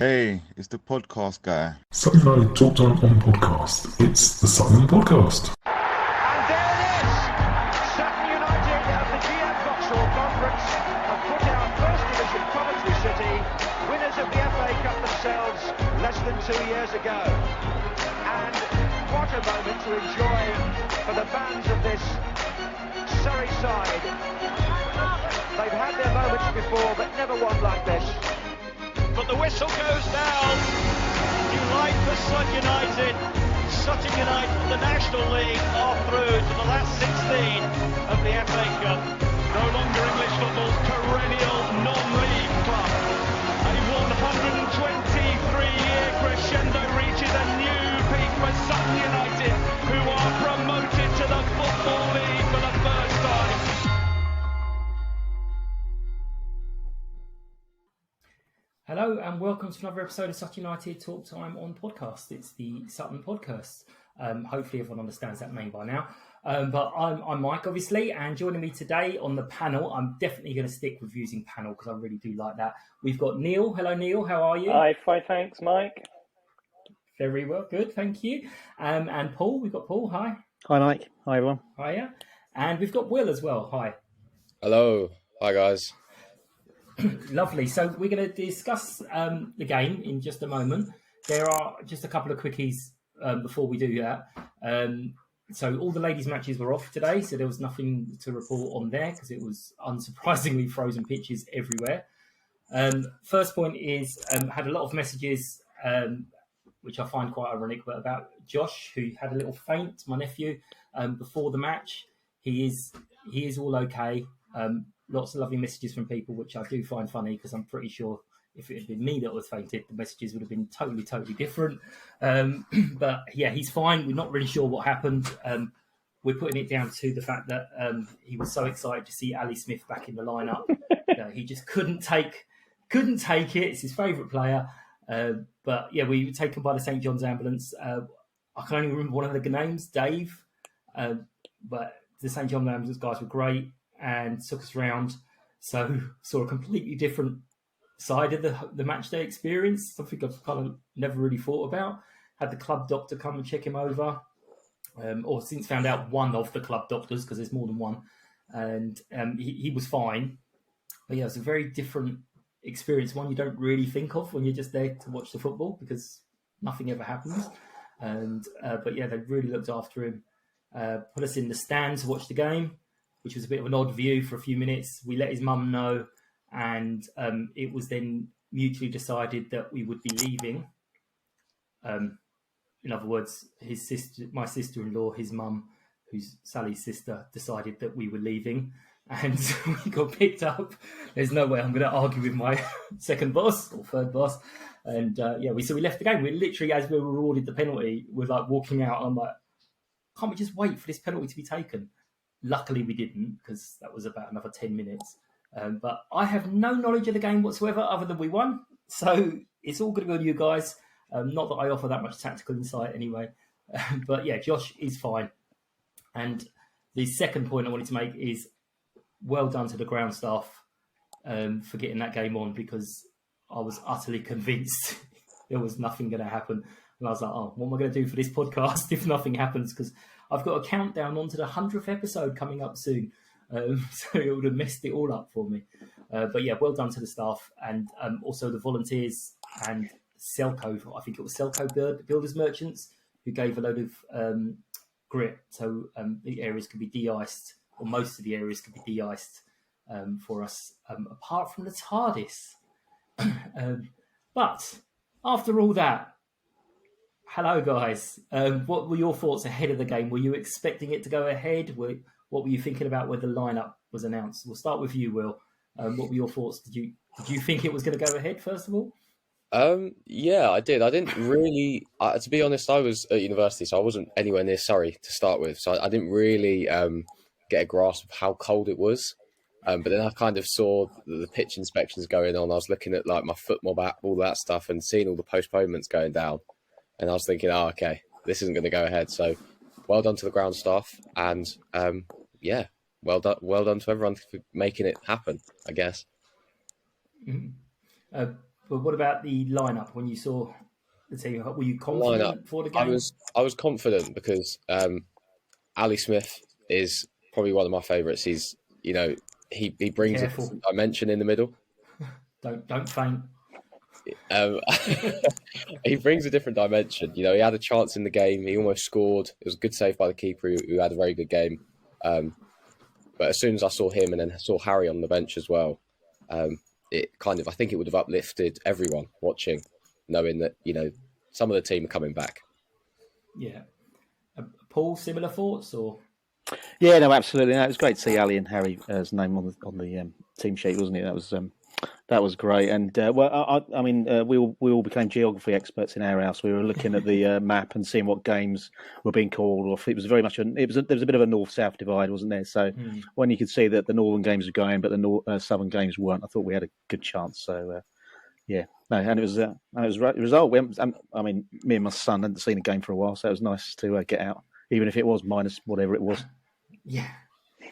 Hey, it's the podcast guy. Sutton United Talk Time on podcast. It's the Sutton Podcast. And there it is! Sutton United of the GM Vauxhall Conference have put out First Division Coventry City, winners of the FA Cup themselves less than 2 years ago. And what a moment to enjoy for the fans of this Surrey side. They've had their moments before, but never one like this. But the whistle goes down. Delight for Sutton United. Sutton United, the National League, are through to the last 16 of the FA Cup. No longer English football's perennial non-league club. A 123-year crescendo reaches a new peak for Sutton United, who are promoted to the Football League for the first time. Hello and welcome to another episode of Sutton United Talk Time on podcast. It's the Sutton Podcast. Hopefully everyone understands that name by now. But I'm Mike, obviously, and joining me today on the panel, I'm definitely going to stick with using panel because I really do like that. We've got Neil. Hello, Neil. How are you? Hi, fine, thanks, Mike. Very well. Good. Thank you. And Paul. We've got Paul. Hi. Hi, Mike. Hi, everyone. Hiya. And we've got Will as well. Hi. Hello. Hi, guys. Lovely. So we're going to discuss the game in just a moment. There are just a couple of quickies before we do that. So all the ladies' matches were off today, so there was nothing to report on there because it was unsurprisingly frozen pitches everywhere. First point is had a lot of messages, which I find quite ironic, but about Josh, who had a little faint, my nephew, before the match. He is all okay. Lots of lovely messages from people, which I do find funny because I'm pretty sure if it had been me that was fainted, the messages would have been totally different. But yeah, he's fine. We're not really sure what happened. We're putting it down to the fact that he was so excited to see Ali Smith back in the lineup. He just couldn't take it. It's his favourite player. But yeah, we were taken by the St John's ambulance. I can only remember one of the names, Dave. But the St John's ambulance guys were great and took us round. So saw a completely different side of the match day experience, something I've kind of never really thought about. Had the club doctor come and check him over, or since found out one of the club doctors, because there's more than one, and he was fine. But yeah, it's a very different experience, one you don't really think of when you're just there to watch the football, because nothing ever happens. And but yeah, they really looked after him, put us in the stands to watch the game, which was a bit of an odd view for a few minutes. We let his mum know, and it was then mutually decided that we would be leaving. In other words, his sister, my sister-in-law, his mum, who's Sally's sister, decided that we were leaving, and we got picked up. There's no way I'm going to argue with my second boss or third boss. And we left the game. We literally, as we were rewarded the penalty, we're like walking out. I'm like, can't we just wait for this penalty to be taken? Luckily, we didn't, because that was about another 10 minutes. But I have no knowledge of the game whatsoever, other than we won. So it's all going to go to you guys. Not that I offer that much tactical insight anyway. But yeah, Josh is fine. And the second point I wanted to make is well done to the ground staff for getting that game on, because I was utterly convinced there was nothing going to happen. And I was like, oh, what am I going to do for this podcast if nothing happens? Because I've got a countdown onto the 100th episode coming up soon. So it would have messed it all up for me. But yeah, well done to the staff, and also the volunteers and Selco. I think it was Selco Builders Merchants, who gave a load of grit. So the areas could be de-iced, or most of the areas could be de-iced for us, apart from the TARDIS. But after all that, hello, guys. What were your thoughts ahead of the game? Were you expecting it to go ahead? What were you thinking about when the lineup was announced? We'll start with you, Will. What were your thoughts? Did you think it was going to go ahead, first of all? Yeah, I did. I didn't really... to be honest, I was at university, so I wasn't anywhere near Surrey to start with. So I didn't really get a grasp of how cold it was. But then I kind of saw the pitch inspections going on. I was looking at like my foot mob app, all that stuff, and seeing all the postponements going down. And I was thinking, okay, this isn't going to go ahead. So well done to the ground staff. And well done to everyone for making it happen, I guess. Mm-hmm. But what about the lineup when you saw the team? Were you Lineup. confident for the game? I was confident because Ali Smith is probably one of my favourites. He's he brings a Careful. different dimension in the middle. Don't faint. He brings a different dimension. He had a chance in the game. He almost scored. It was a good save by the keeper who had a very good game. But as soon as I saw him and then saw Harry on the bench as well, it kind of, I think it would have uplifted everyone watching, knowing that, some of the team are coming back. Yeah. Paul, similar thoughts or? Yeah, no, absolutely. No, it was great to see Ali and Harry's name on the team sheet, wasn't it? That was great. And we all became geography experts in our house. We were looking at the map and seeing what games were being called off. It was very much there was a bit of a north-south divide, wasn't there? So when you could see that the northern games were going, but the southern games weren't, I thought we had a good chance. So yeah, no, and it was a result. Me and my son hadn't seen a game for a while, so it was nice to get out, even if it was minus whatever it was. Yeah,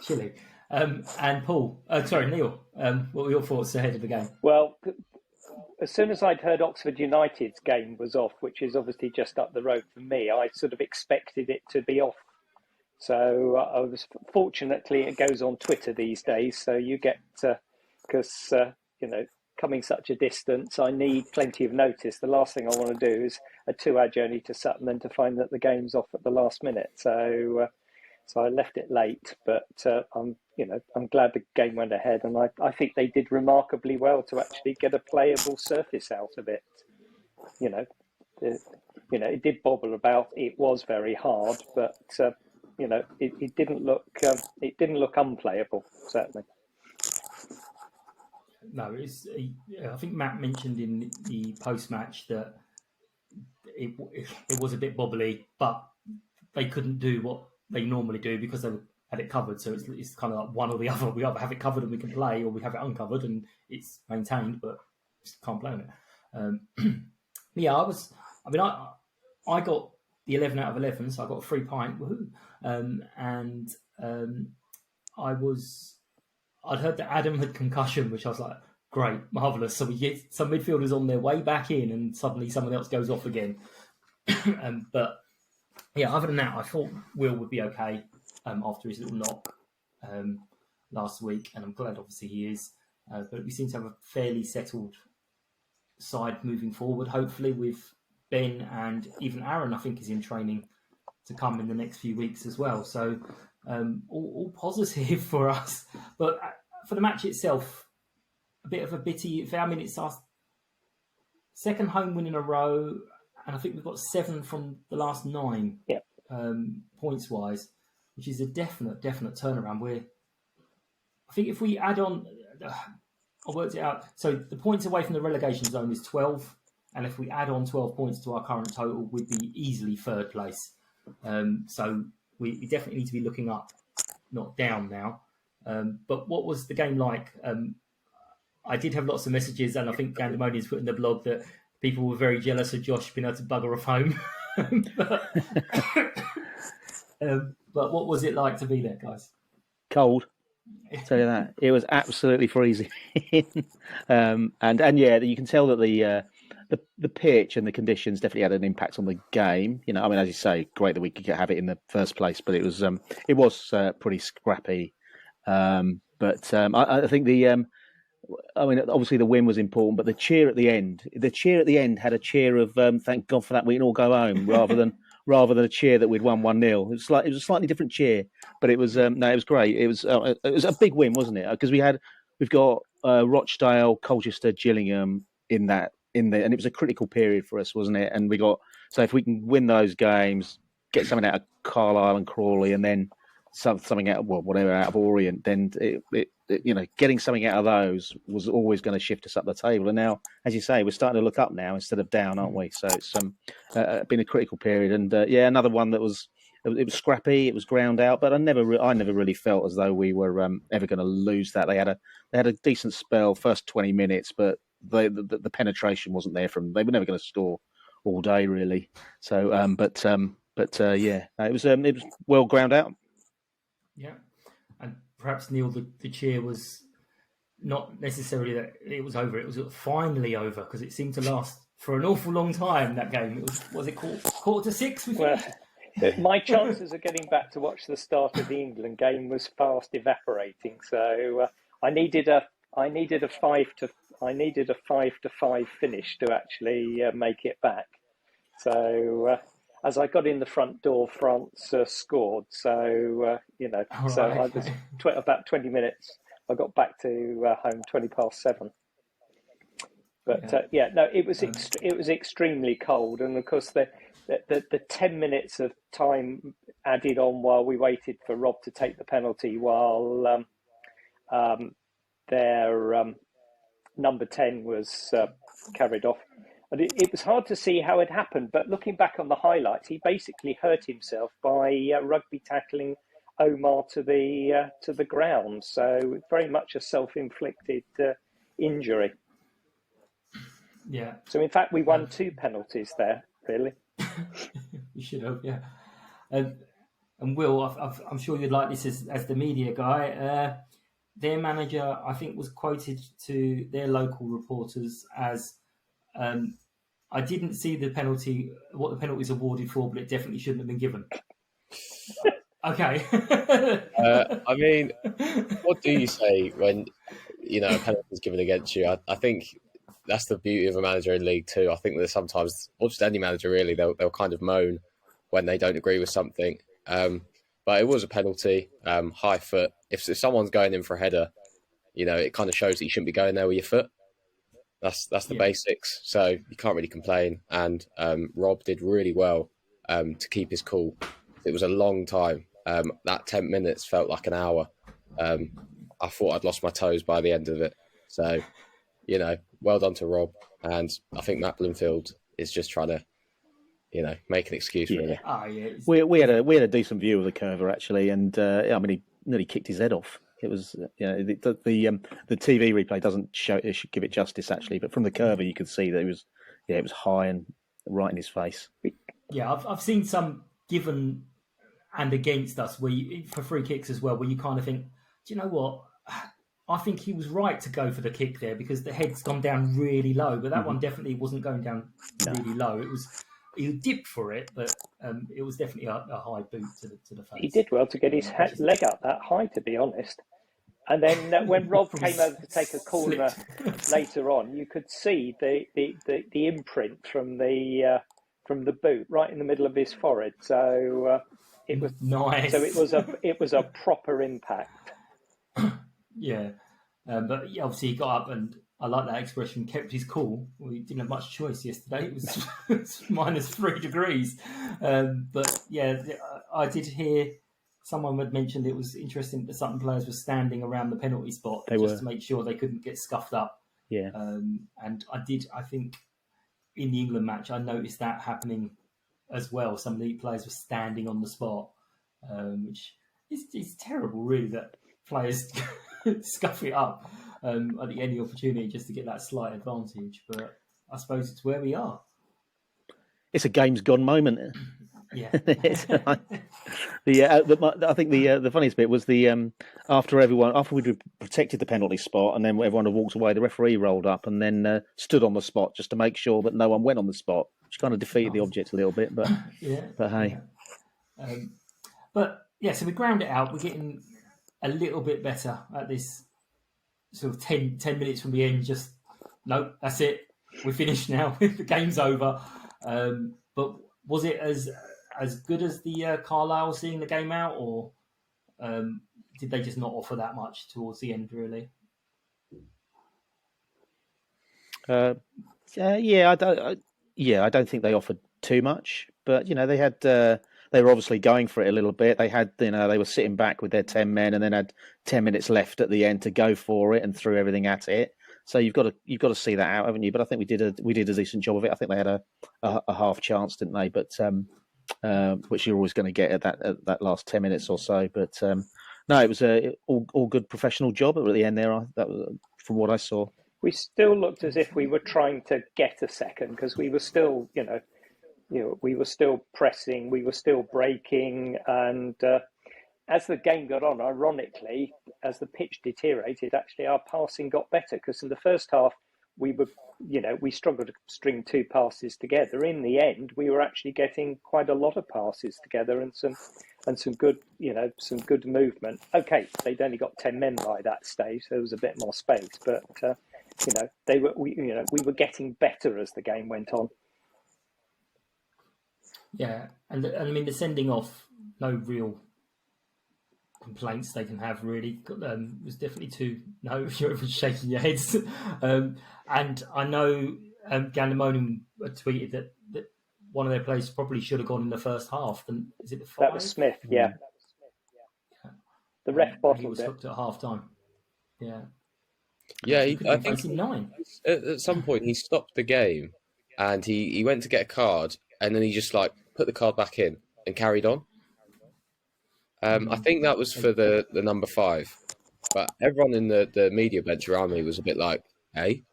chilly. And Paul, Neil, what were your thoughts ahead of the game? Well, as soon as I'd heard Oxford United's game was off, which is obviously just up the road from me, I sort of expected it to be off. So fortunately, it goes on Twitter these days. So you get, because, coming such a distance, I need plenty of notice. The last thing I want to do is a 2-hour journey to Sutton and to find that the game's off at the last minute. So I left it late, but I'm glad the game went ahead, and I think they did remarkably well to actually get a playable surface out of it. It did bobble about. It was very hard, but it didn't look unplayable, certainly. No, I think Matt mentioned in the post-match that it was a bit bobbly, but they couldn't do what they normally do because they had it covered. So it's kind of like one or the other. We either have it covered and we can play, or we have it uncovered and it's maintained, but just can't play on it. I got the 11 out of 11, so I got a free pint. Woohoo! I'd heard that Adam had concussion, which I was like, great, marvellous. So we get some midfielders on their way back in and suddenly someone else goes off again. But yeah, other than that, I thought Will would be okay after his little knock last week, and I'm glad obviously he is. But we seem to have a fairly settled side moving forward, hopefully with Ben and even Aaron, I think, is in training to come in the next few weeks as well. So all positive for us. But for the match itself, a bit of a bitty affair. I mean, it's our second home win in a row, and I think we've got 7 from the last 9 points-wise, which is a definite turnaround. I think if we add on, I worked it out, so the points away from the relegation zone is 12, and if we add on 12 points to our current total, we'd be easily third place. So we definitely need to be looking up, not down now. But what was the game like? I did have lots of messages, and I think Gandamonian's put in the blog that people were very jealous of Josh being able to bugger off home. But what was it like to be there, guys? Cold. I'll tell you that. It was absolutely freezing. And yeah, you can tell that the pitch and the conditions definitely had an impact on the game. As you say, great that we could have it in the first place, but it was pretty scrappy. I think obviously the win was important, but the cheer at the end had a cheer of thank God for that, we can all go home, rather than a cheer that we'd won 1-0. It was a slightly different cheer, but it was it was great. It was a big win, wasn't it? Because we've got Rochdale, Colchester, Gillingham in there, and it was a critical period for us, wasn't it? And so if we can win those games, get something out of Carlisle and Crawley, and then something out of Orient, then getting something out of those was always going to shift us up the table. And now, as you say, we're starting to look up now instead of down, aren't we? So it's been a critical period, and another one that was scrappy. It was ground out, but I never really felt as though we were ever going to lose that. They had a decent spell first 20 minutes, but the penetration wasn't there from. They were never going to score all day, really. So, it was well ground out. Yeah, and perhaps Neil, the cheer was not necessarily that it was over. It was finally over because it seemed to last for an awful long time. That game. Was it quarter to 6? We Well, finished? my chances of getting back to watch the start of the England game was fast evaporating. So I needed a 5-5 finish to actually make it back. So as I got in the front door, France scored. So so I was about 20 minutes. I got back to home 7:20. But it was extremely cold, and of course the 10 minutes of time added on while we waited for Rob to take the penalty, while their number 10 was carried off. And it was hard to see how it happened, but looking back on the highlights, he basically hurt himself by rugby tackling Omar to the ground. So very much a self-inflicted injury. Yeah. So in fact, we won 2 penalties there, really. We should have, yeah. And Will, I'm sure you'd like this as the media guy. Their manager, I think, was quoted to their local reporters as, I didn't see what the penalty was awarded for, but it definitely shouldn't have been given. Okay. I mean, what do you say when, a penalty is given against you? I think that's the beauty of a manager in League Two. I think that sometimes, or just any manager really, they'll kind of moan when they don't agree with something. But it was a penalty, high foot. If someone's going in for a header, it kind of shows that you shouldn't be going there with your foot. That's the basics. So you can't really complain. And Rob did really well to keep his cool. It was a long time. That 10 minutes felt like an hour. I thought I'd lost my toes by the end of it. So, well done to Rob. And I think Matt Bloomfield is just trying to, make an excuse really. We had a decent view of the curver actually, and he nearly kicked his head off. It was the TV replay doesn't show it, should give it justice actually, but from the curver you could see that it was high and right in his face. Yeah, I've seen some given and against us for free kicks as well, where you kind of think, do you know what? I think he was right to go for the kick there because the head's gone down really low, but that one definitely wasn't going down really low. He dipped for it, but it was definitely a high boot to the face. He did well to get his leg up that high, to be honest. And then when Rob came over to take a corner later on, you could see the imprint from the boot right in the middle of his forehead. So it was nice. So it was a proper impact. Yeah, but obviously he got up, and I like that expression, kept his cool. Well, he didn't have much choice yesterday. It was -3 degrees. But yeah, I did hear someone had mentioned it was interesting that Sutton players were standing around the penalty spot to make sure they couldn't get scuffed up. Yeah. And I think in the England match, I noticed that happening as well. Some of the players were standing on the spot, which is terrible, really, that players scuff it up at any opportunity just to get that slight advantage. But I suppose it's where we are. It's a game's gone moment. Yeah. I think the funniest bit was after we'd protected the penalty spot and then everyone had walked away, the referee rolled up and then stood on the spot just to make sure that no one went on the spot, which kind of defeated the object a little bit. But but hey. So we ground it out. We're getting a little bit better at this sort of 10 minutes from the end. Just no, that's it. We're finished now. The game's over. But was it as good as the Carlisle seeing the game out, or did they just not offer that much towards the end, really? I don't think they offered too much, but they were obviously going for it a little bit. They had, they were sitting back with their 10 men and then had 10 minutes left at the end to go for it and threw everything at it. So you've got to see that out, haven't you? But I think we did a decent job of it. I think they had a half chance, didn't they? But which you're always going to get at that last 10 minutes or so. But no, it was a all good professional job at the end there. That was from what I saw. We still looked as if we were trying to get a second because we were still, we were still pressing, we were still breaking, and as the game got on, ironically, as the pitch deteriorated, actually our passing got better, because in the first half we struggled to string 2 passes together. In the end, we were actually getting quite a lot of passes together and some good, some good movement. Okay, they'd only got 10 men by that stage, so there was a bit more space, but we were getting better as the game went on. Yeah, and I mean the sending off, no real complaints they can have really. Was definitely too. No, you're shaking your heads. And I know Gandamonian tweeted that one of their players probably should have gone in the first half. And is it the 5? That was Smith, yeah. The ref bottled he was hooked at half time. Yeah. Yeah, I think 9. At some point he stopped the game and he went to get a card and then he just put the card back in and carried on. I think that was for the number 5, but everyone in the media bench around me was a bit like, "Hey,"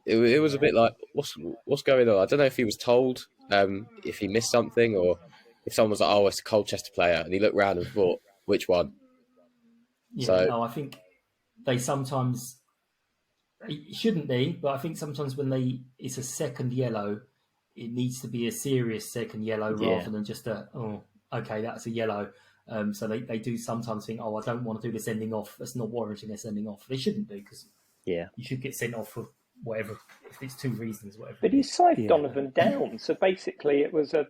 it was a bit like, "What's going on?" I don't know if he was told if he missed something or if someone was like, "Oh, it's a Colchester player," and he looked around and thought, "Which one?" Yeah, no, I think they sometimes it shouldn't be, but I think sometimes when it's a second yellow, it needs to be a serious second yellow rather than just okay, that's a yellow. So they do sometimes think, I don't want to do the sending off. That's not warranting a sending off. They shouldn't do, because you should get sent off for whatever, if it's 2 reasons, whatever. But he scythed Donovan down, so basically it was a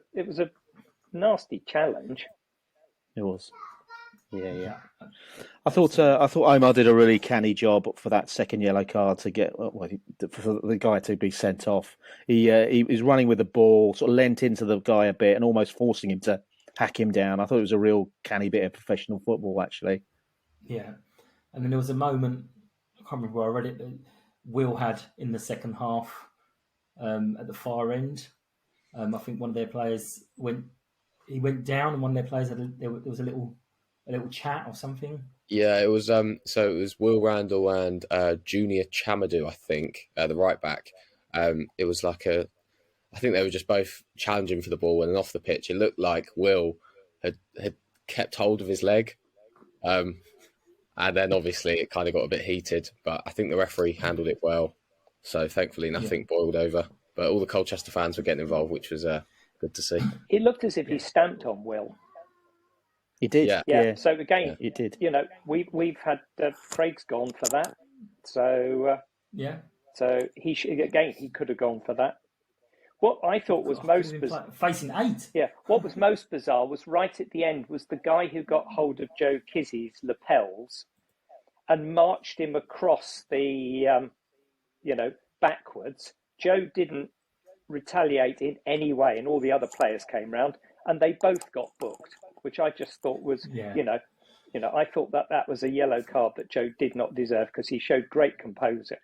nasty challenge. It was. Yeah. I thought Omar did a really canny job for that second yellow card to get for the guy to be sent off. He was running with the ball, sort of leant into the guy a bit and almost forcing him to hack him down. I thought it was a real canny bit of professional football, actually. Yeah, and then there was a moment, I can't remember where I read it, that Will had in the second half at the far end. I think one of their players went down, and one of their players there was a little chat or something. Yeah, it was. So it was Will Randall and Junior Chamadou, I think, the right back. It was I think they were just both challenging for the ball, and off the pitch, it looked like Will had kept hold of his leg, and then obviously it kind of got a bit heated. But I think the referee handled it well, so thankfully nothing boiled over. But all the Colchester fans were getting involved, which was good to see. It looked as if he stamped on Will. He did. Yeah. So again, it did. We've had Craig's gone for that. So So he could have gone for that. What I thought was most bizarre, facing 8. Yeah. What was most bizarre was right at the end was the guy who got hold of Joe Kizzy's lapels and marched him across the, backwards. Joe didn't retaliate in any way, and all the other players came round, and they both got booked, which I just thought was, I thought that was a yellow card that Joe did not deserve, because he showed great composure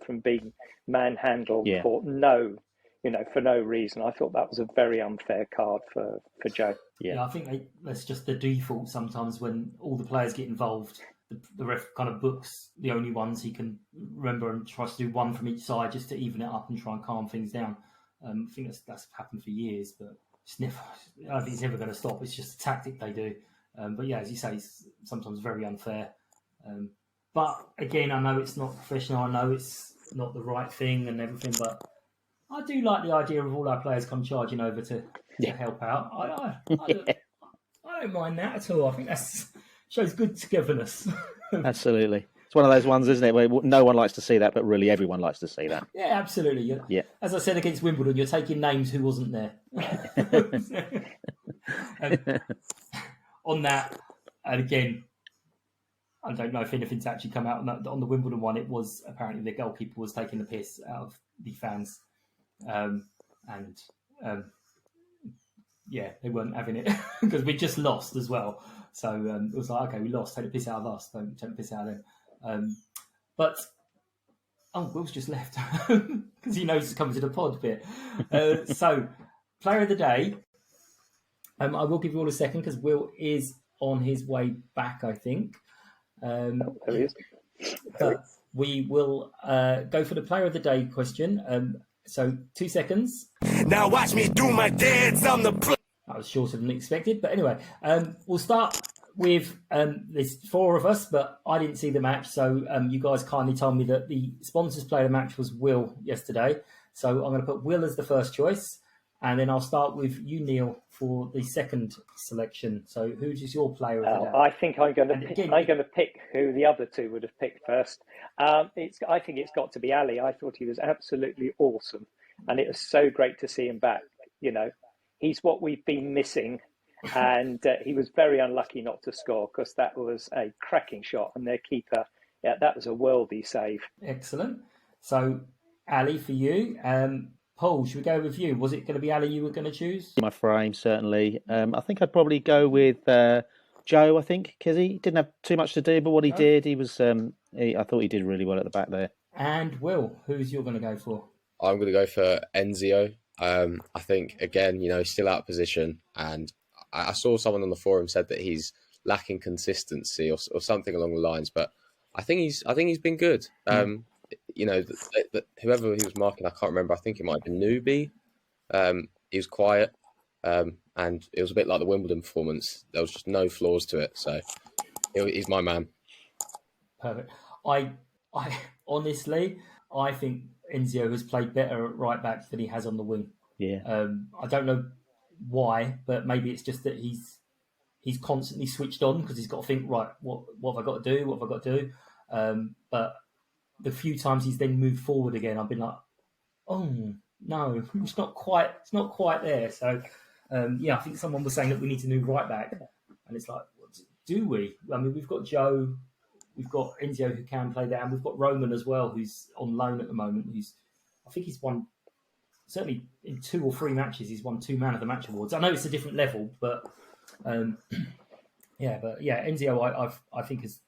from being manhandled for no reason. I thought that was a very unfair card for Joe. Yeah, I think that's just the default sometimes when all the players get involved. The ref kind of books the only ones he can remember and tries to do one from each side just to even it up and try and calm things down. I think that's happened for years, but I don't think it's never going to stop. It's just a tactic they do. But yeah, as you say, it's sometimes very unfair. But again, I know it's not professional. I know it's not the right thing and everything, but I do like the idea of all our players come charging over to help out. I don't mind that at all. I think that shows good togetherness. Absolutely. It's one of those ones, isn't it, where no one likes to see that, but really everyone likes to see that. Yeah, absolutely. Yeah. As I said against Wimbledon, you're taking names who wasn't there. On that, and again, I don't know if anything's actually come out on the Wimbledon one. It was apparently the goalkeeper was taking the piss out of the fans. They weren't having it because we just lost as well. So it was like, okay, we lost, take the piss out of us, don't take the piss out of them. But Will's just left because he knows it's coming to the pod bit. So, player of the day. I will give you all a second because Will is on his way back, I think. There he is. But we will go for the player of the day question. So 2 seconds. Now watch me do my dance. I'm the. That was shorter than expected. But anyway, we'll start with there's 4 of us, but I didn't see the match. So you guys kindly told me that the sponsors player of the match was Will yesterday. So I'm going to put Will as the first choice. And then I'll start with you, Neil, for the second selection. So who's your player of the day? I think I'm going to pick who the other 2 would have picked first. I think it's got to be Ali. I thought he was absolutely awesome, and it was so great to see him back. You know, he's what we've been missing, and he was very unlucky not to score because that was a cracking shot, and their keeper, that was a worldie save. Excellent. So Ali, for you. Paul, should we go with you? Was it going to be Ali you were going to choose? My frame, certainly. I think I'd probably go with Joe, I think, because he didn't have too much to do, but what he did, he was. I thought he did really well at the back there. And Will, who's you going to go for? I'm going to go for Enzio. I think, again, he's still out of position, and I saw someone on the forum said that he's lacking consistency or something along the lines, but I think he's been good. Whoever he was marking, I can't remember. I think it might have been Newbie. He was quiet, and it was a bit like the Wimbledon performance. There was just no flaws to it. So he's my man. Perfect. I honestly, I think Enzio has played better at right back than he has on the wing. Yeah. I don't know why, but maybe it's just that he's constantly switched on because he's got to think, right, what have I got to do? What have I got to do? But the few times he's then moved forward again, I've been like, oh no, it's not quite there. So I think someone was saying that we need a new right back, and it's like, do we? I mean, we've got Joe, we've got Enzio who can play there, and we've got Roman as well, who's on loan at the moment. I think he's won, certainly in 2 or 3 matches, he's won 2 Man of the Match awards. I know it's a different level, but Enzio, I think has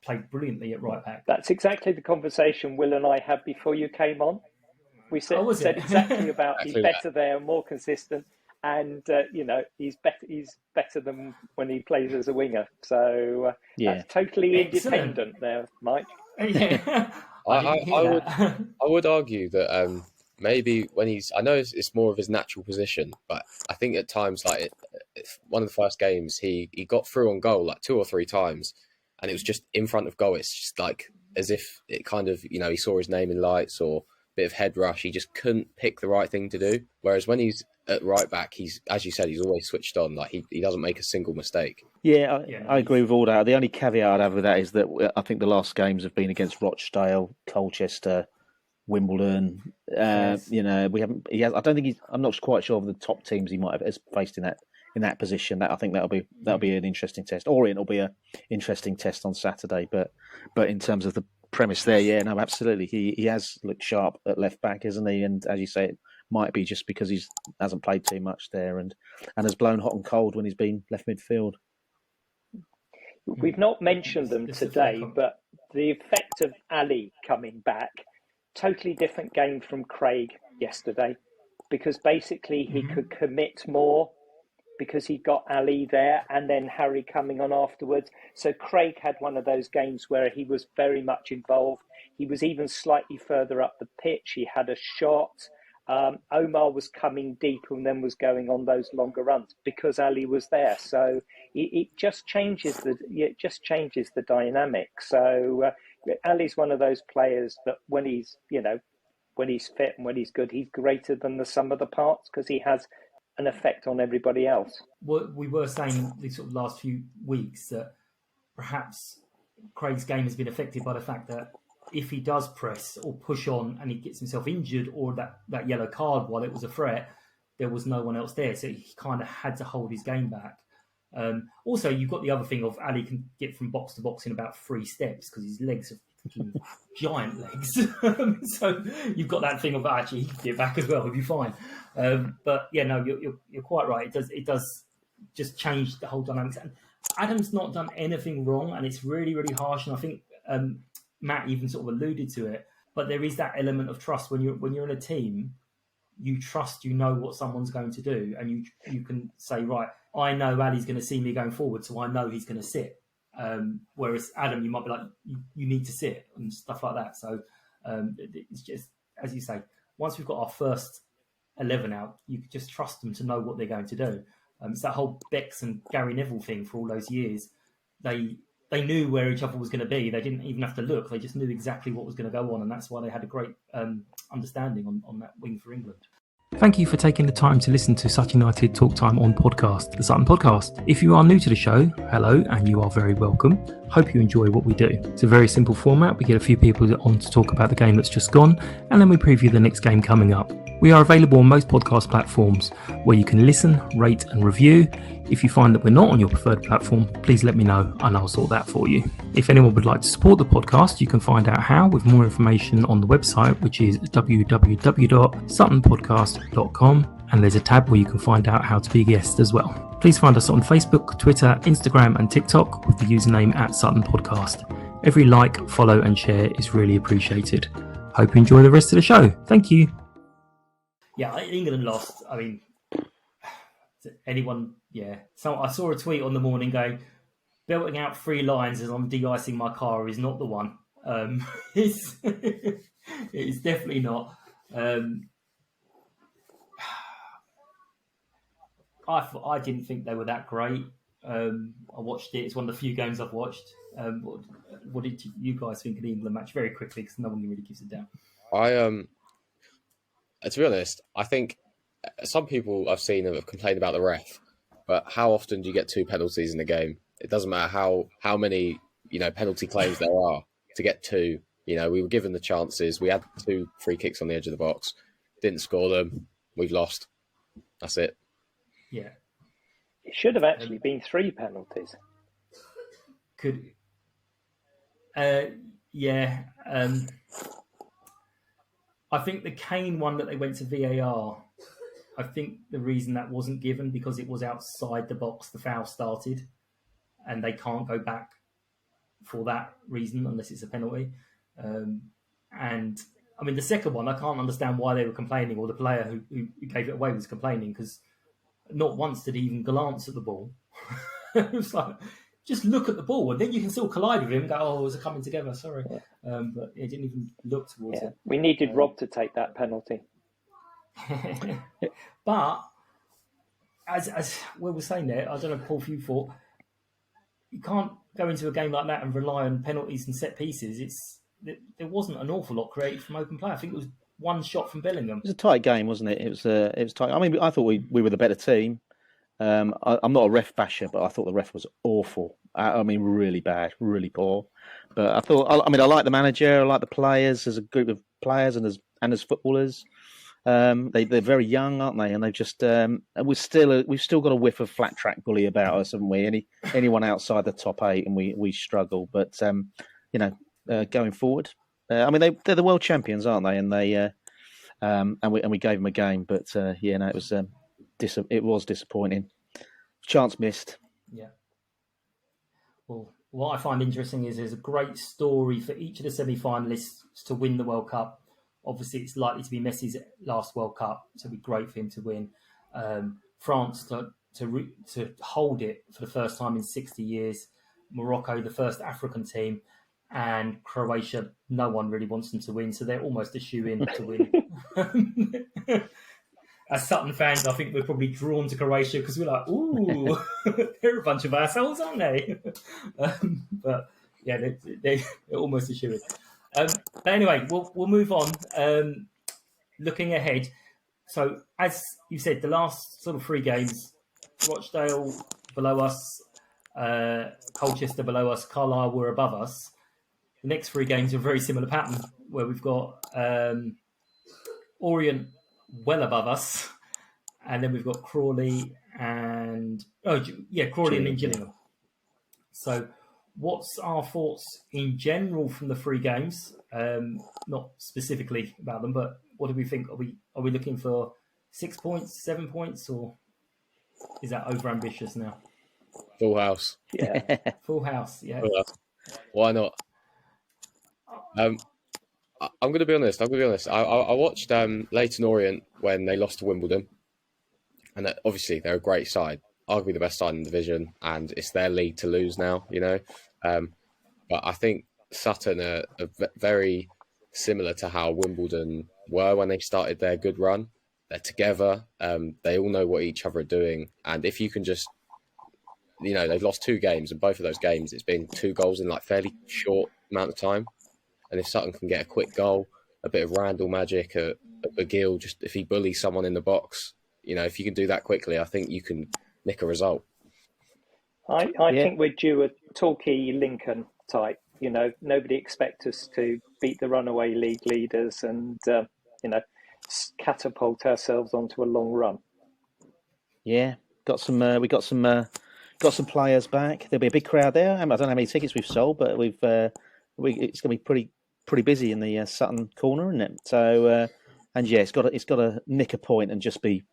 played brilliantly at right back. That's exactly the conversation Will and I had before you came on. We said exactly about he's better there, more consistent, and he's better than when he plays as a winger. So that's totally independent there, Mike. Yeah. I would argue that maybe when I know it's more of his natural position, but I think at times, like one of the first games, he got through on goal like 2 or 3 times, and it was just in front of goal. It's just like as if it kind of, he saw his name in lights or a bit of head rush. He just couldn't pick the right thing to do. Whereas when he's at right back, he's, as you said, he's always switched on. Like he doesn't make a single mistake. Yeah, I agree with all that. The only caveat I'd have with that is that I think the last games have been against Rochdale, Colchester, Wimbledon. Yes. We haven't. I don't think I'm not quite sure of the top teams he might have faced in that position. That I think that'll be an interesting test. Orient will be an interesting test on Saturday. But in terms of the premise there, absolutely. He has looked sharp at left back, isn't he? And as you say, it might be just because he hasn't played too much there and has blown hot and cold when he's been left midfield. We've not mentioned them today, but the effect of Ali coming back, totally different game from Craig yesterday, because basically he could commit more because he got Ali there and then Harry coming on afterwards. So Craig had one of those games where he was very much involved. He was even slightly further up the pitch. He had a shot. Omar was coming deep and then was going on those longer runs because Ali was there. So it just changes the dynamic. So Ali's one of those players that when he's fit and when he's good, he's greater than the sum of the parts because he has an effect on everybody else. Well, we were saying these sort of last few weeks that perhaps Craig's game has been affected by the fact that if he does press or push on and he gets himself injured or that yellow card while it was a threat, there was no one else there. So he kind of had to hold his game back. Also, you've got the other thing of Ali can get from box to box in about 3 steps because his legs are giant legs. So you've got that thing of actually he can get back as well, he'll be fine. But you're quite right. It does just change the whole dynamics. And Adam's not done anything wrong, and it's really, really harsh. And I think Matt even sort of alluded to it. But there is that element of trust when you're in a team. You trust, what someone's going to do, and you can say, right, I know Ali's going to see me going forward, so I know he's going to sit. Whereas Adam, you might be like, you need to sit and stuff like that. So it's just, as you say, once we've got our first 11 out, you can just trust them to know what they're going to do. It's that whole Bex and Gary Neville thing for all those years. They knew where each other was going to be. They didn't even have to look. They just knew exactly what was going to go on, and that's why they had a great understanding on that wing for England. Thank you for taking the time to listen to Sutton United Talk Time on podcast, the Sutton Podcast. If you are new to the show, hello, and you are very welcome. Hope you enjoy what we do. It's a very simple format. We get a few people on to talk about the game that's just gone, and then we preview the next game coming up. We are available on most podcast platforms where you can listen, rate and review. If you find that we're not on your preferred platform, please let me know and I'll sort that for you. If anyone would like to support the podcast, you can find out how with more information on the website, which is www.suttonpodcast.com, and there's a tab where you can find out how to be a guest as well. Please find us on Facebook, Twitter, Instagram and TikTok with the username @SuttonPodcast. Every like, follow and share is really appreciated. Hope you enjoy the rest of the show. Thank you. Yeah, England lost. I mean, anyone, yeah. So I saw a tweet on the morning going, belting out 3 lines as I'm de-icing my car is not the one. It's definitely not. I didn't think they were that great. I watched it. It's one of the few games I've watched. What did you guys think of the England match? Very quickly, because no one really gives it down. To be honest, I think some people I've seen have complained about the ref, but how often do you get 2 penalties in a game? It doesn't matter how many penalty claims there are to get 2. We were given the chances. We had 2 free kicks on the edge of the box, didn't score them. We've lost. That's it. Yeah, it should have actually been 3 penalties. Yeah. I think the Kane one that they went to VAR, I think the reason that wasn't given because it was outside the box, the foul started, and they can't go back for that reason unless it's a penalty. And I mean, the second one, I can't understand why they were complaining, or the player who gave it away was complaining, because not once did he even glance at the ball. It was like, just look at the ball, and then you can still collide with him and go, oh, it was coming together, sorry. Yeah. But he didn't even look towards it. We needed Rob to take that penalty. But, as we were saying there, I don't know, Paul, if you thought, you can't go into a game like that and rely on penalties and set pieces. There wasn't an awful lot created from open play. I think it was 1 shot from Bellingham. It was a tight game, wasn't it? It was tight. I mean, I thought we were the better team. I'm not a ref basher, but I thought the ref was awful. I mean, really bad, really poor. But I like the manager, I like the players as a group of players and as footballers. They're very young, aren't they? And they've just we've still got a whiff of flat track bully about us, haven't we? Anyone outside the top 8, and we struggle. But going forward, I mean, they're the world champions, aren't they? And they and we gave them a game, but it was disappointing. Chance missed. Yeah. Well, what I find interesting is there's a great story for each of the semi-finalists to win the World Cup. Obviously, it's likely to be Messi's last World Cup, so it'd be great for him to win. France to hold it for the first time in 60 years. Morocco, the first African team, and Croatia, no one really wants them to win, so they're almost a shoe-in to win. As Sutton fans, I think we're probably drawn to Croatia because we're like, ooh, they're a bunch of assholes, aren't they? But yeah, they're almost a shoe-in. But anyway, we'll move on. Looking ahead, so as you said, the last sort of 3 games, Rochdale below us, Colchester below us, Carlisle were above us. The next 3 games are a very similar pattern, where we've got Orient well above us, and then we've got Crawley and Crawley and Gillingham. So, what's our thoughts in general from the 3 games? Not specifically about them, but what do we think? Are we looking for 6 points, 7 points, or is that over ambitious now? Full house. Yeah. Full house. Yeah. Full house. Why not? I'm going to be honest. I watched Leyton Orient when they lost to Wimbledon, and obviously they're a great side, arguably the best side in the division, and it's their league to lose now. But I think Sutton are very similar to how Wimbledon were when they started their good run. They're together. They all know what each other are doing. And if you can just, they've lost 2 games, and both of those games, it's been 2 goals in like fairly short amount of time. And if Sutton can get a quick goal, a bit of Randall magic, a McGill, just if he bullies someone in the box, if you can do that quickly, I think you can nick a result. I think we're due a Torquay Lincoln type. Nobody expects us to beat the runaway league leaders and catapult ourselves onto a long run. Yeah, got some. We got some players back. There'll be a big crowd there. I don't know how many tickets we've sold, but it's going to be pretty busy in the Sutton corner, isn't it? So, it's got to nick a point and just be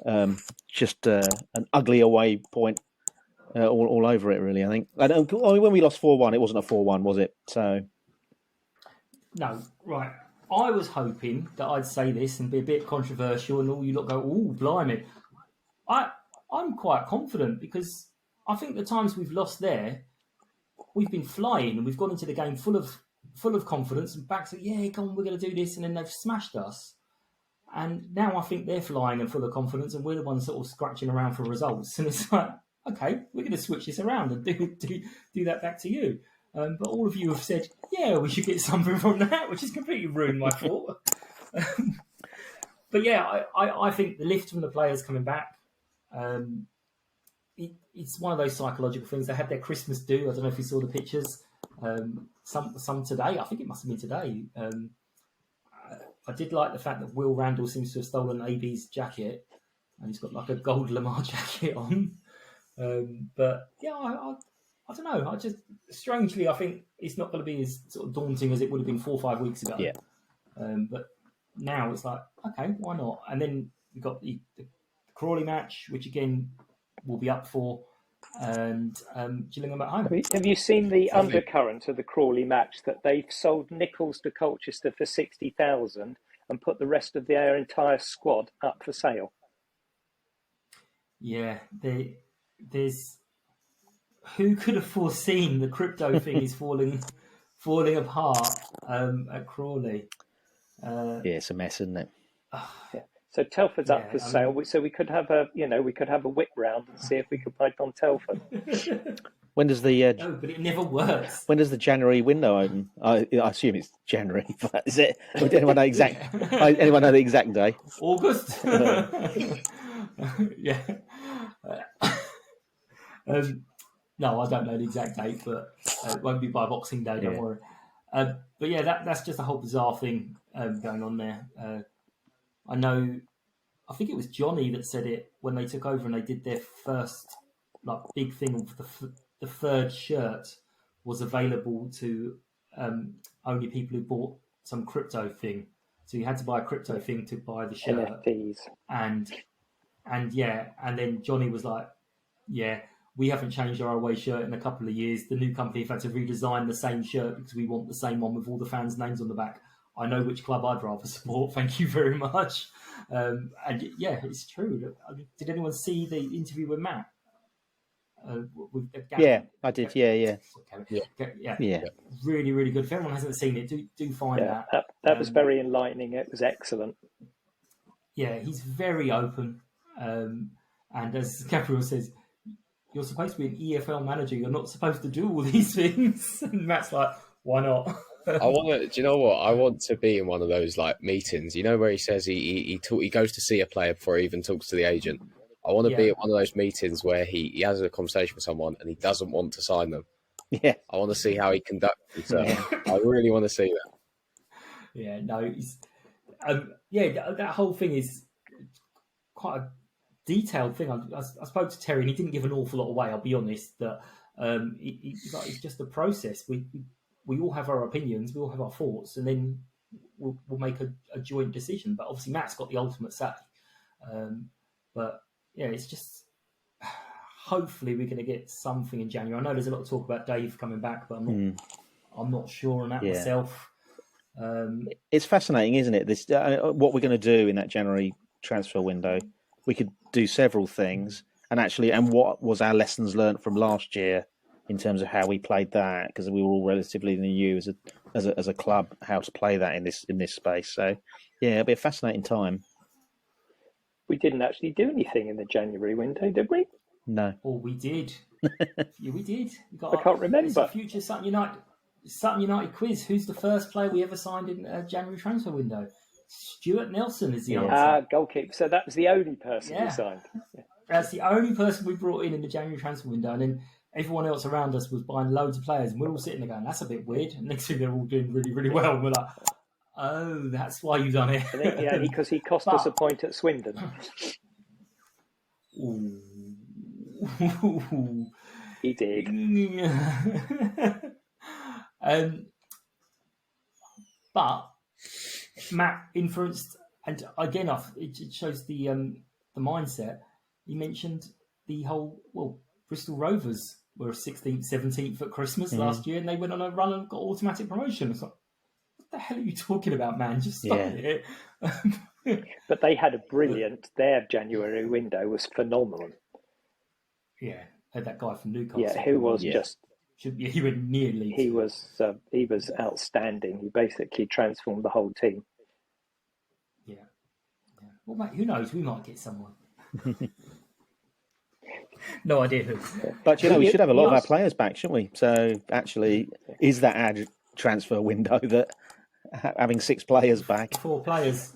an ugly away point all over it. Really, I think. When we lost 4-1, it wasn't a 4-1, was it? So, no, right. I was hoping that I'd say this and be a bit controversial, and all you lot go, "Ooh, blimey!" I'm quite confident because I think the times we've lost there, we've been flying and we've gone into the game full of confidence and back to, come on, we're going to do this, and then they've smashed us. And now I think they're flying and full of confidence, and we're the ones sort of scratching around for results. And it's like, okay, we're going to switch this around and do that back to you. But all of you have said, we should get something from that, which has completely ruined my thought. But I think the lift from the players coming back, it's one of those psychological things. They had their Christmas do. I don't know if you saw the pictures. Some today. I think it must have been today. I did like the fact that Will Randall seems to have stolen AB's jacket, and he's got like a gold Lamar jacket on. But I don't know. I just strangely, I think it's not going to be as sort of daunting as it would have been 4 or 5 weeks ago. Yeah. But now it's like, okay, why not? And then we've got the Crawley match, which again will be up for, and Gillingham at home. Have you seen the undercurrent of the Crawley match that they've sold Nichols to Colchester for 60,000 and put the rest of their entire squad up for sale? Yeah, there's. Who could have foreseen the crypto thing is falling apart at Crawley? It's a mess, isn't it? Yeah. So Telford's up for sale. So we could have a whip round and see if we could buy Don Telford. When does the no, but it never works. When does the January window open? I assume it's January. But is it? Does anyone know exact? Anyone know the exact day? August. Yeah. No, I don't know the exact date, but it won't be by Boxing Day. Don't worry. But that's just a whole bizarre thing going on there. I think it was Johnny that said it when they took over and they did their first big thing of the third shirt was available to only people who bought some crypto thing. So you had to buy a crypto thing to buy the shirt. NFTs. And then Johnny was like, we haven't changed our away shirt in a couple of years. The new company have had to redesign the same shirt because we want the same one with all the fans' names on the back. I know which club I'd rather support. Thank you very much. It's true. Did anyone see the interview with Matt? I did. Yeah. Really, really good. If everyone hasn't seen it, do find that. That was very enlightening. It was excellent. Yeah, he's very open. And as Gabriel says, you're supposed to be an EFL manager. You're not supposed to do all these things. And Matt's like, why not? Do you know what? I want to be in one of those meetings, where he says he goes to see a player before he even talks to the agent. I want to be at one of those meetings where he has a conversation with someone and he doesn't want to sign them. Yeah. I want to see how he conducts himself. I really want to see that. Yeah, no, it's, that whole thing is quite a detailed thing. I spoke to Terry and he didn't give an awful lot away, I'll be honest, that it's just a process. We all have our opinions, we all have our thoughts, and then we'll make a joint decision. But obviously Matt's got the ultimate say. It's just hopefully we're going to get something in January. I know there's a lot of talk about Dave coming back, but I'm not sure on that myself. It's fascinating, isn't it? This what we're going to do in that January transfer window. We could do several things, and what was our lessons learned from last year in terms of how we played that, because we were all relatively new as a club, how to play that in this space. So, it'll be a fascinating time. We didn't actually do anything in the January window, did we? No. Oh, we did. Yeah, we did. We got I can't remember. It's a future Sutton United quiz. Who's the first player we ever signed in a January transfer window? Stuart Nelson is the answer. Goalkeeper. So that was the only person we signed. That's the only person we brought in the January transfer window. And then everyone else around us was buying loads of players. And we're all sitting there going, that's a bit weird. And next thing they're all doing really, really well. And we're like, oh, that's why you've done it. I think, because he cost us a point at Swindon. He did. But Matt influenced, and again, it shows the mindset. He mentioned the whole, Bristol Rovers were 16th, 17th at Christmas last year, and they went on a run and got automatic promotion. It's like, what the hell are you talking about, man? Just stop it. But they had a brilliant, their January window was phenomenal. Yeah, had that guy from Newcastle. Yeah, who was he went nearly. He was outstanding. He basically transformed the whole team. Yeah. Well, mate, who knows? We might get someone. No idea who. But we should have a lot of our players back, shouldn't we? So actually, is that our transfer window that having 6 players back? 4 players.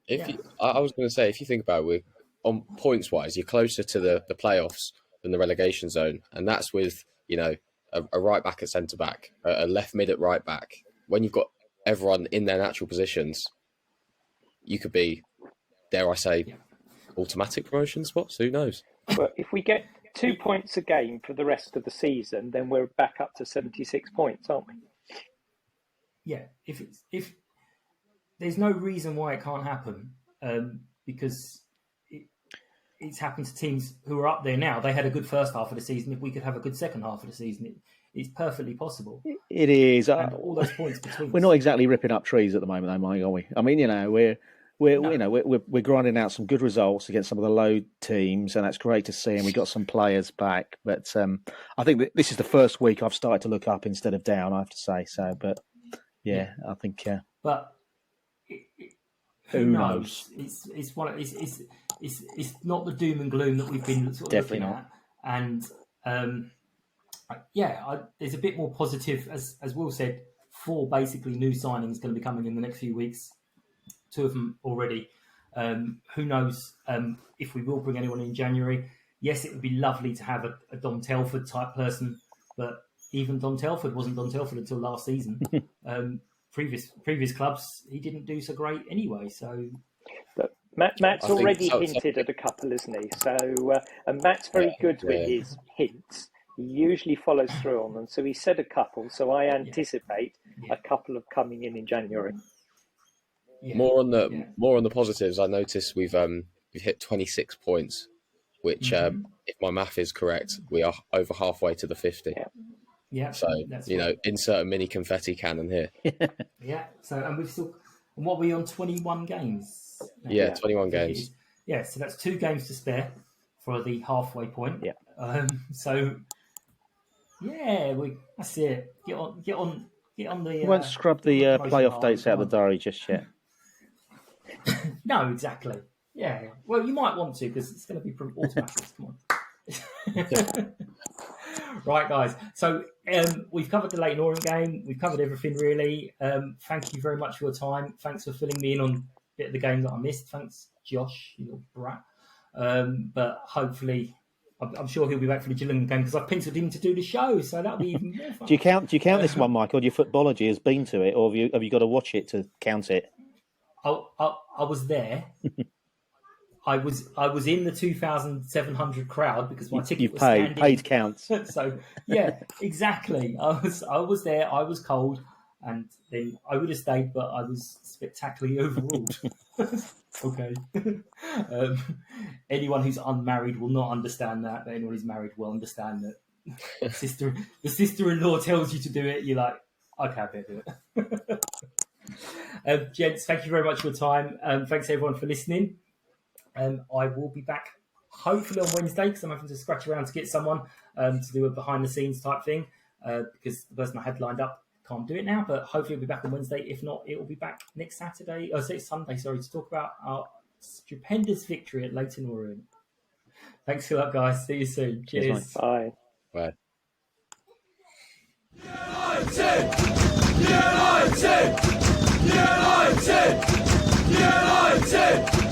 I was going to say, if you think about it, on points wise, you're closer to the playoffs than the relegation zone, and that's with a right back at centre back, a left mid at right back. When you've got everyone in their natural positions, you could be, dare I say, automatic promotion spots. Who knows? But if we get 2 points a game for the rest of the season, then we're back up to 76 points, aren't we? Yeah. If there's no reason why it can't happen, because it's happened to teams who are up there now. They had a good first half of the season. If we could have a good second half of the season, it's perfectly possible. It is. And all those points between. We're not exactly ripping up trees at the moment, though, Mike, are we? I mean, we're grinding out some good results against some of the low teams, and that's great to see. And we got some players back, but I think that this is the first week I've started to look up instead of down. I have to say so, but I think. But who knows? It's one. It's not the doom and gloom that we've been sort of Definitely looking not. at, and there's a bit more positive, as Will said. 4 basically new signings going to be coming in the next few weeks. 2 of them already. Who knows if we will bring anyone in January? Yes, it would be lovely to have a Dom Telford type person, but even Dom Telford wasn't Dom Telford until last season. Previous clubs, he didn't do so great anyway. So, but Matt's already hinted at a couple, isn't he? So, and Matt's very good with his hints. He usually follows through on them. So he said a couple. So I anticipate a couple of coming in January. Yeah. More on the positives. I noticed we've hit 26 points, which if my math is correct, we are over halfway to the 50. Yeah. So insert a mini confetti cannon here. Yeah. So and we've still, and what are we on 21 games? 21 games. Yeah. So that's 2 games to spare for the halfway point. Yeah. So that's it. Get on the. We won't scrub the playoff dates out of the diary just yet. No, exactly. Yeah. Well, you might want to because it's going to be automatic. Come on. Right, guys. So we've covered the Leyton Orient game. We've covered everything, really. Thank you very much for your time. Thanks for filling me in on a bit of the game that I missed. Thanks, Josh, you little brat. But hopefully, I'm sure he'll be back for the Gillingham game because I've penciled him to do the show. So that'll be even more fun. Do you count this one, Michael? Your footballogy has been to it, or have you got to watch it to count it? I was there. I was in the 2,700 crowd because my ticket was standing. Paid counts. So yeah, exactly. I was there. I was cold, and then I would have stayed, but I was spectacularly overruled. Okay. Anyone who's unmarried will not understand that. But anyone who's married will understand that. The sister-in-law tells you to do it. You're like, okay, I better do it. Gents, thank you very much for your time. Thanks everyone for listening. I will be back hopefully on Wednesday because I'm having to scratch around to get someone to do a behind the scenes type thing because the person I had lined up can't do it now, but hopefully it'll be back on Wednesday. If not, it will be back next Sunday, to talk about our stupendous victory at Leyton Orient. Thanks a lot, guys. See you soon. Cheers. Bye. Bye. United! United! United! United!